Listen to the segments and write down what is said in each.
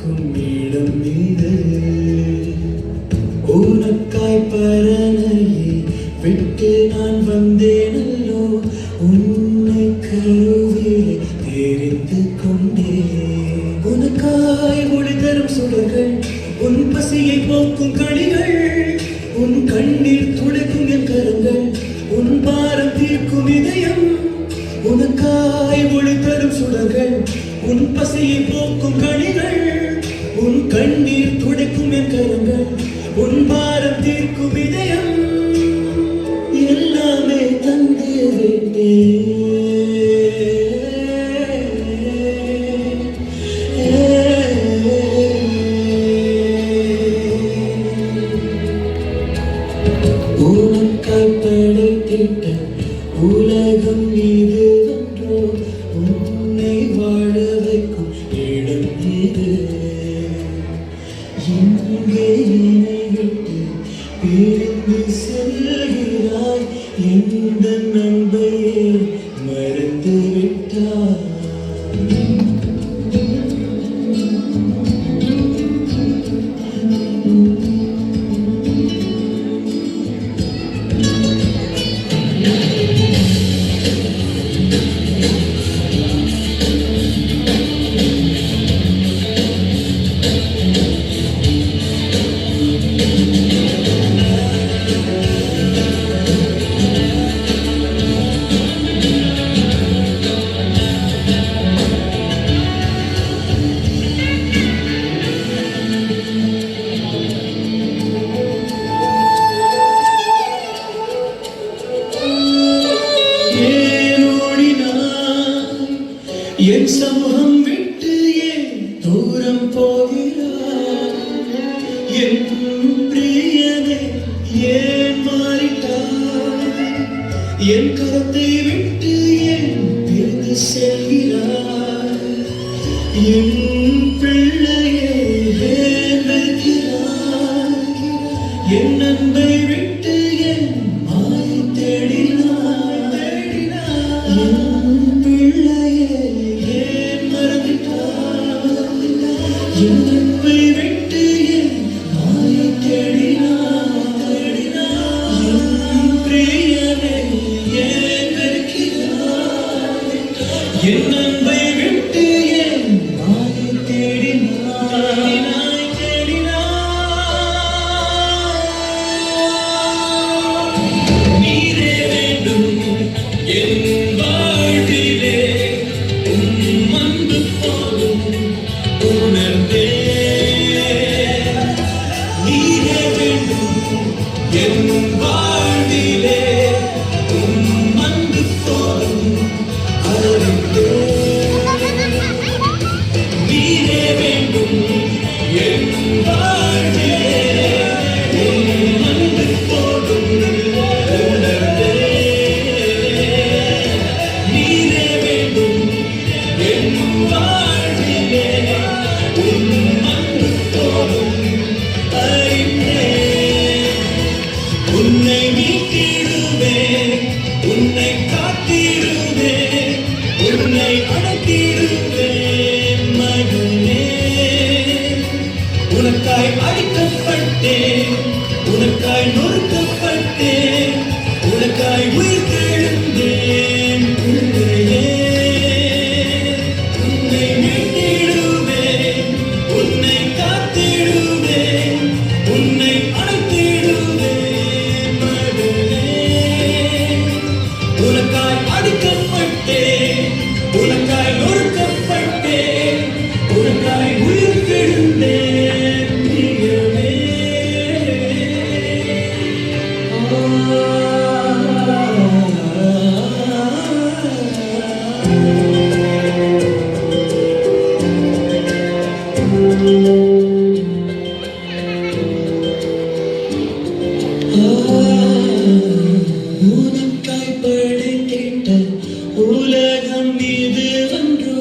வைக்கும் இடம் இது. உனக்காய் பரணையை விட்டு நான் வந்தேனல்லோ, உன்னை கருவிலே தெரிந்து கொண்டேன். உனக்காய் ஒளி தரும் சுடர்கள், உன் பசியை போக்கும் கனிகள், உன் கண்ணீர் துடைக்கும் என் கரங்கள், உன் பாரம் தீர்க்கும் இதயம். உனக்காய் ஒளி தரும் சுடர்கள், உன் பசியை போக்கும் கனிகள், உன் கண்ணீர் துடைக்கும் என் கரங்கள், உன் பாரம் தீர்க்கும் இதயம். எல்லாமே தந்து விட்டேன். உனக்காய் படைத்திட்ட உலகம் இது ஒன்றோ, உன்னை வாழ வைக்கும் இடம் இது. இங்கே என்னை விட்டு பிரிந்து செல்கிறாய், எந்த நண்பையே மறந்து விட்டாய். என் சமூகம் விட்டு ஏன் தூரம் போகிறாய்? என் பிரியனே ஏன் மாறிட்டாய்? என் கரத்தை விட்டு ஏன் பிரிந்து செல்கிறாய்? என் பிள்ளையே ஏன் வெறுக்கிறாய்? என் அன்பை விட்டு ஏன் மாறி தேடினாய்? என் பிள்ளையே என் அன்பை விட்டு என் மாயை தேடினாய்? என் பிரியனே ஏன் வெறுக்கிறாய்? என் அன்பை விட்டு என் மாயை தேடினாய்? நீரே வேண்டும் என் வாழ்விலே, உம் அன்பு போதும் உணர்ந்தே. நீரே வேண்டும் என் வாழ்விலே, உம் அன்பு போதும் அறிந்தே. நீரே வேண்டும் என் வாழ்விலே, உம் அன்பு போதும் உணர்ந்தே. நீரே வேண்டும் என் வாழ்விலே, உன்னை மீட்டிடுவேன், உன்னை காத்திடுவேன், உன்னை அடக்கிடுவேன் மகனே. உனக்காய் அடிக்கப்பட்டேன், உனக்காய் நொறுக்கப்பட்டேன், உனக்காய் உயிர் தெழுந்தேன் பிள்ளையே. உன்னை மீட்டிடுவேன், உன்னை காத்திடுவேன், உன்னை அழைத்திடுவேன் மகனே. உனக்காய் அடிக்கப்பட்டேன், உனக்காய் நொறுக்கப்பட்டேன், உனக்காய் உயிர் தெழுந்தேன் பிரியமே. உனக்காய் படைத்திட்ட உலகம் இது ஒன்றோ,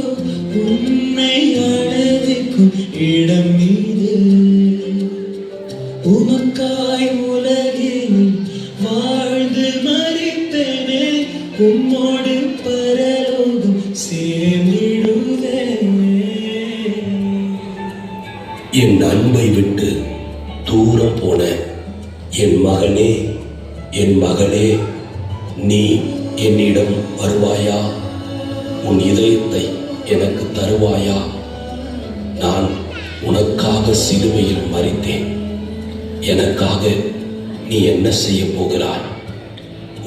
உன்னை அழைக்கும் இடம் இது. உமக்காய் உலகில் வாழ்ந்து மரிப்பேனே, உம்மோடு பரலோகம் சேர்ந்திடுவேன். என் அன்பை விட்டு தூரம் போன என் மகனே, என் மகளே, நீ என்னிடம் வருவாயா? உன் இதயத்தை எனக்கு தருவாயா? நான் உனக்காக சிலுவையில் மரித்தேன். எனக்காக நீ என்ன செய்ய போகிறாய்?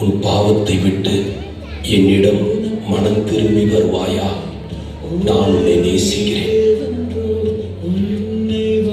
உன் பாவத்தை விட்டு என்னிடம் மனம் திரும்பி வருவாயா? நான் உன்னை நேசிக்கிறேன்.